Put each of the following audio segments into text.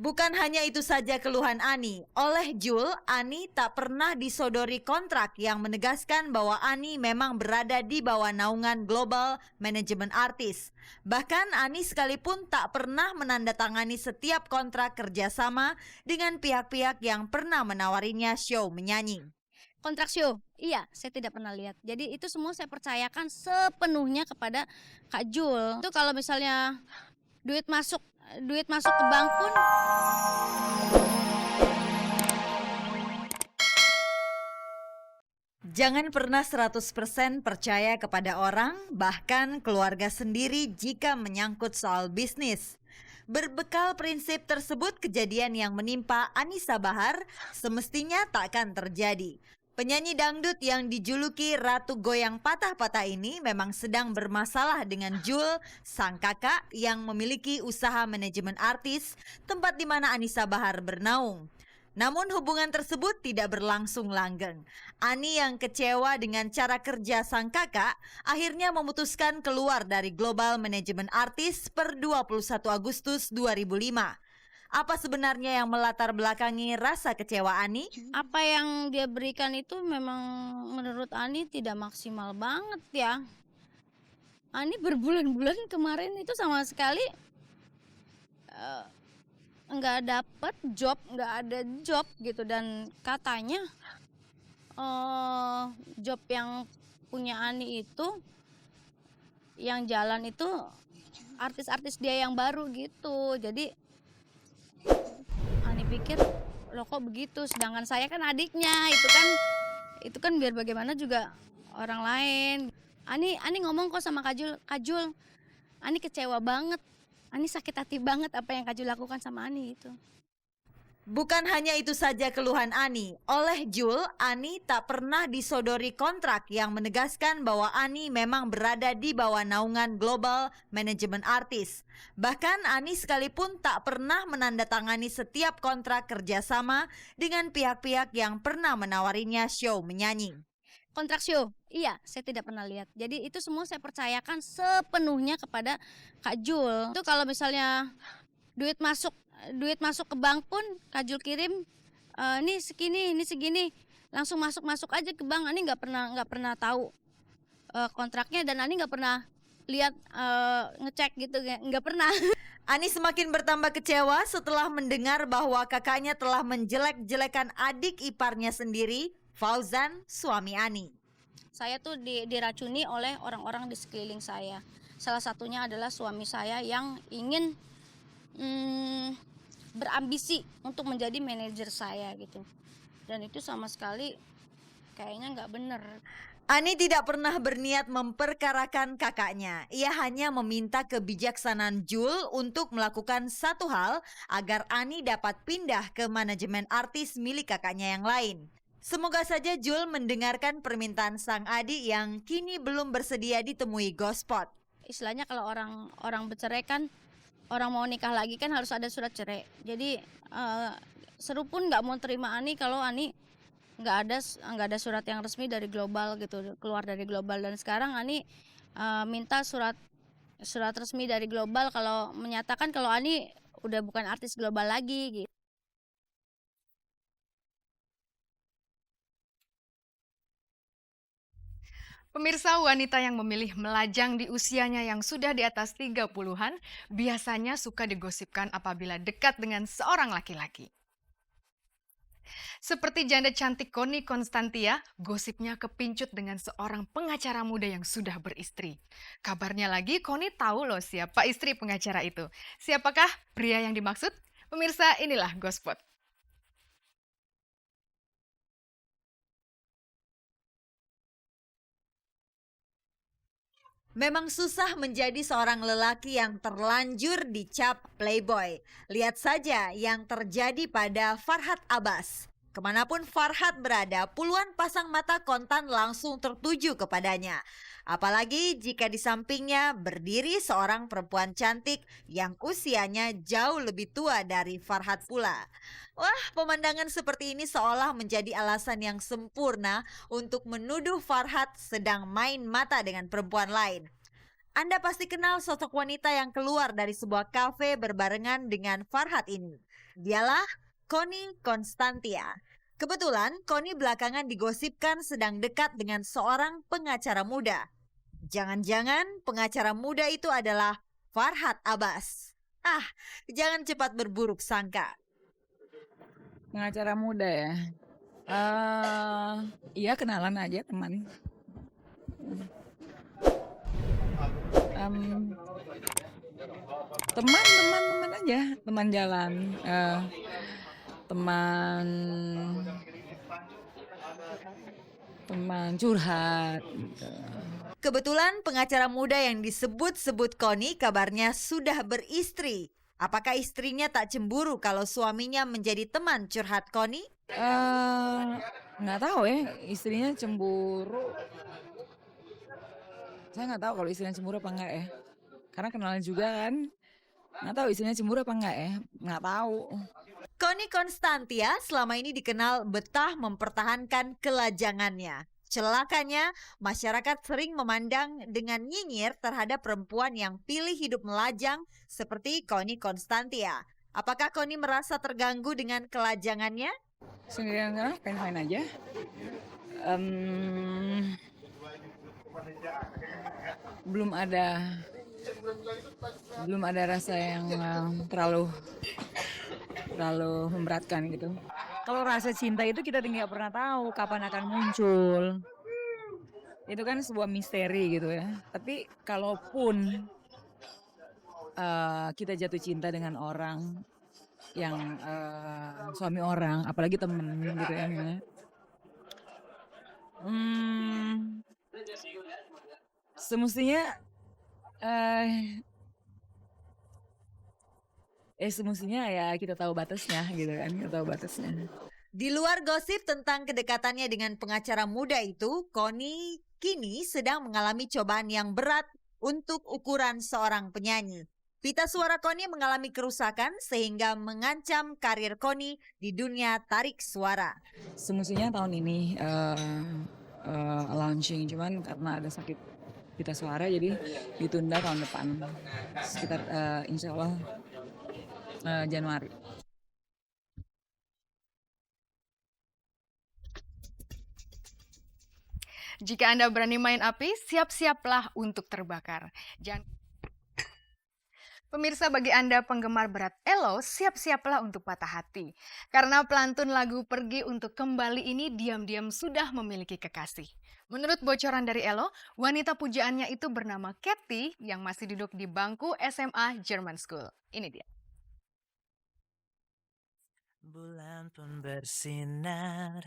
Bukan hanya itu saja keluhan Ani. Oleh Jul, Ani tak pernah disodori kontrak yang menegaskan bahwa Ani memang berada di bawah naungan Global Management Artist. Bahkan Ani sekalipun tak pernah menandatangani setiap kontrak kerjasama dengan pihak-pihak yang pernah menawarinya show menyanyi. Kontrak show, iya, saya tidak pernah lihat. Jadi itu semua saya percayakan sepenuhnya kepada Kak Jul. Itu kalau misalnya duit masuk ke bank pun. Jangan pernah 100% percaya kepada orang, bahkan keluarga sendiri jika menyangkut soal bisnis. Berbekal prinsip tersebut, kejadian yang menimpa Anisa Bahar semestinya takkan terjadi. Penyanyi dangdut yang dijuluki Ratu Goyang Patah-Patah ini memang sedang bermasalah dengan Jul, sang kakak yang memiliki usaha manajemen artis, tempat di mana Anisa Bahar bernaung. Namun hubungan tersebut tidak berlangsung langgeng. Ani yang kecewa dengan cara kerja sang kakak akhirnya memutuskan keluar dari Global Management Artist per 21 Agustus 2005. Apa sebenarnya yang melatar belakangi rasa kecewa Ani? Apa yang dia berikan itu memang menurut Ani tidak maksimal banget ya. Ani berbulan-bulan kemarin itu sama sekali nggak dapet job, nggak ada job gitu. Dan katanya job yang punya Ani itu, yang jalan itu artis-artis dia yang baru gitu. Jadi Ani pikir, loh kok begitu, sedangkan saya kan adiknya, itu kan biar bagaimana juga orang lain. Ani ngomong kok sama Kak Jul, Ani kecewa banget, Ani sakit hati banget apa yang Kak Jul lakukan sama Ani itu. Bukan hanya itu saja keluhan Ani. Oleh Jul, Ani tak pernah disodori kontrak yang menegaskan bahwa Ani memang berada di bawah naungan Global Management Artist. Bahkan Ani sekalipun tak pernah menandatangani setiap kontrak kerjasama dengan pihak-pihak yang pernah menawarinya show menyanyi. Kontrak show, iya, saya tidak pernah lihat. Jadi itu semua saya percayakan sepenuhnya kepada Kak Jul. Itu kalau misalnya duit masuk ke bank pun Kak Jul kirim, ini segini, langsung masuk aja ke bank. Ani nggak pernah tahu kontraknya, dan Ani nggak pernah lihat ngecek gitu, nggak pernah. Ani semakin bertambah kecewa setelah mendengar bahwa kakaknya telah menjelek-jelekan adik iparnya sendiri, Fauzan, suami Ani. Saya tuh diracuni oleh orang-orang di sekeliling saya. Salah satunya adalah suami saya yang ingin berambisi untuk menjadi manajer saya gitu. Dan itu sama sekali kayaknya nggak bener. Ani tidak pernah berniat memperkarakan kakaknya. Ia hanya meminta kebijaksanaan Jul untuk melakukan satu hal agar Ani dapat pindah ke manajemen artis milik kakaknya yang lain. Semoga saja Jul mendengarkan permintaan sang adik yang kini belum bersedia ditemui Gospot. Istilahnya kalau orang bercerai kan, orang mau nikah lagi kan harus ada surat cerai. Jadi seru pun nggak mau terima Ani kalau Ani nggak ada surat yang resmi dari Global gitu, keluar dari Global. Dan sekarang Ani minta surat resmi dari Global kalau menyatakan kalau Ani udah bukan artis Global lagi gitu. Pemirsa, wanita yang memilih melajang di usianya yang sudah di atas 30-an biasanya suka digosipkan apabila dekat dengan seorang laki-laki. Seperti janda cantik Connie Constantia, gosipnya kepincut dengan seorang pengacara muda yang sudah beristri. Kabarnya lagi Connie tahu loh siapa istri pengacara itu. Siapakah pria yang dimaksud? Pemirsa, inilah Gospot. Memang susah menjadi seorang lelaki yang terlanjur dicap playboy. Lihat saja yang terjadi pada Farhad Abbas. Kemanapun Farhad berada, puluhan pasang mata kontan langsung tertuju kepadanya. Apalagi jika di sampingnya berdiri seorang perempuan cantik yang usianya jauh lebih tua dari Farhad pula. Wah, pemandangan seperti ini seolah menjadi alasan yang sempurna untuk menuduh Farhad sedang main mata dengan perempuan lain. Anda pasti kenal sosok wanita yang keluar dari sebuah kafe berbarengan dengan Farhad ini. Dialah Connie Constantia. Kebetulan Connie belakangan digosipkan sedang dekat dengan seorang pengacara muda. Jangan-jangan pengacara muda itu adalah Farhad Abbas. Jangan cepat berburuk sangka. Pengacara muda ya. Iya kenalan aja teman. Teman aja, teman jalan, teman curhat. Gitu. Kebetulan pengacara muda yang disebut-sebut Connie kabarnya sudah beristri. Apakah istrinya tak cemburu kalau suaminya menjadi teman curhat Connie? Nggak tahu ya, istrinya cemburu. Saya nggak tahu kalau istrinya cemburu apa enggak ya. Karena kenalan juga kan. Nggak tahu istrinya cemburu apa enggak ya. Nggak tahu. Connie Constantia selama ini dikenal betah mempertahankan kelajangannya. Celakanya, masyarakat sering memandang dengan nyinyir terhadap perempuan yang pilih hidup melajang seperti Connie Constantia. Apakah Connie merasa terganggu dengan kelajangannya? Sendirian kan fine-fine aja. Belum ada rasa yang terlalu memberatkan gitu. Kalau rasa cinta itu kita nggak pernah tahu kapan akan muncul. Itu kan sebuah misteri gitu ya. Tapi kalaupun kita jatuh cinta dengan orang yang suami orang, apalagi temen gitu ya. Semestinya ya kita tahu batasnya gitu kan, kita tahu batasnya. Di luar gosip tentang kedekatannya dengan pengacara muda itu, Connie kini sedang mengalami cobaan yang berat untuk ukuran seorang penyanyi. Pita suara Connie mengalami kerusakan sehingga mengancam karir Connie di dunia tarik suara. Semestinya tahun ini launching, cuman karena ada sakit pita suara jadi ditunda tahun depan sekitar insya Allah Januari. Jika Anda berani main api, siap-siaplah untuk terbakar. Pemirsa, bagi Anda penggemar berat Ello, siap-siaplah untuk patah hati. Karena pelantun lagu Pergi Untuk Kembali ini diam-diam sudah memiliki kekasih. Menurut bocoran dari Ello, wanita pujaannya itu bernama Kathy yang masih duduk di bangku SMA German School. Ini dia. Bulan pun bersinar.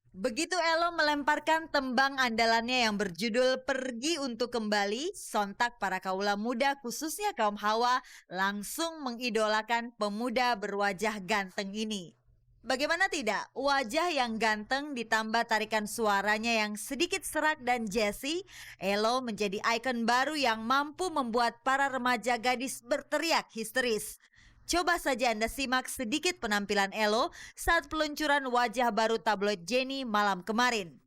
Begitu Ello melemparkan tembang andalannya yang berjudul Pergi Untuk Kembali, sontak para kaula muda khususnya kaum Hawa langsung mengidolakan pemuda berwajah ganteng ini. Bagaimana tidak, wajah yang ganteng ditambah tarikan suaranya yang sedikit serak dan jazzy, Ello menjadi ikon baru yang mampu membuat para remaja gadis berteriak histeris. Coba saja Anda simak sedikit penampilan Ello saat peluncuran wajah baru tabloid Jenny malam kemarin.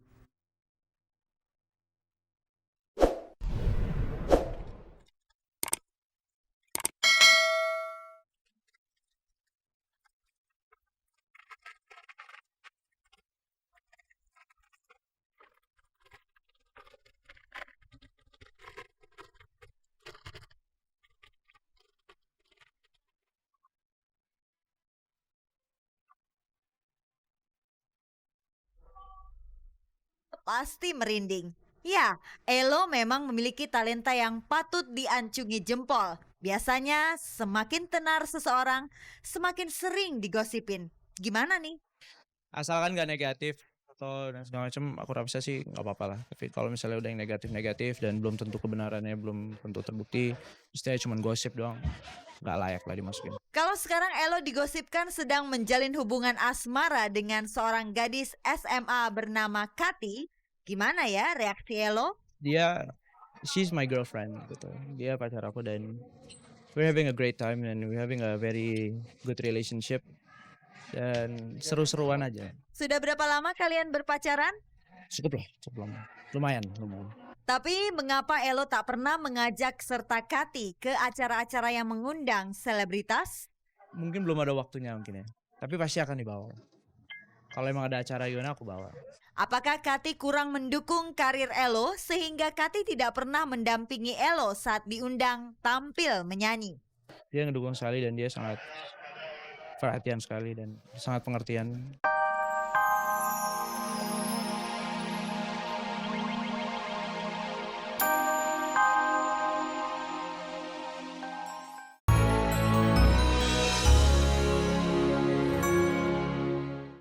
Pasti merinding. Ya, Ello memang memiliki talenta yang patut diancungi jempol. Biasanya semakin tenar seseorang, semakin sering digosipin. Gimana nih? Asalkan gak negatif atau dan segala macam, aku rasa sih nggak apa-apa lah. Tapi kalau misalnya udah yang negatif dan belum tentu kebenarannya belum tentu terbukti, mestinya cuma gosip doang, nggak layak lah dimasukin. Kalau sekarang Ello digosipkan sedang menjalin hubungan asmara dengan seorang gadis SMA bernama Kathy, gimana ya reaksi Ello? She's my girlfriend gitu. Dia pacar aku dan we're having a great time and we're having a very good relationship dan seru-seruan aja. Sudah berapa lama kalian berpacaran? Cukup lah, cukup lama. Lumayan. Tapi mengapa Elo tak pernah mengajak serta Kati ke acara-acara yang mengundang selebritas? Mungkin belum ada waktunya mungkin ya. Tapi pasti akan dibawa. Kalau emang ada acara gimana aku bawa. Apakah Kati kurang mendukung karir Elo sehingga Kati tidak pernah mendampingi Elo saat diundang tampil menyanyi? Dia ngedukung sekali dan dia sangat perhatian sekali dan sangat pengertian.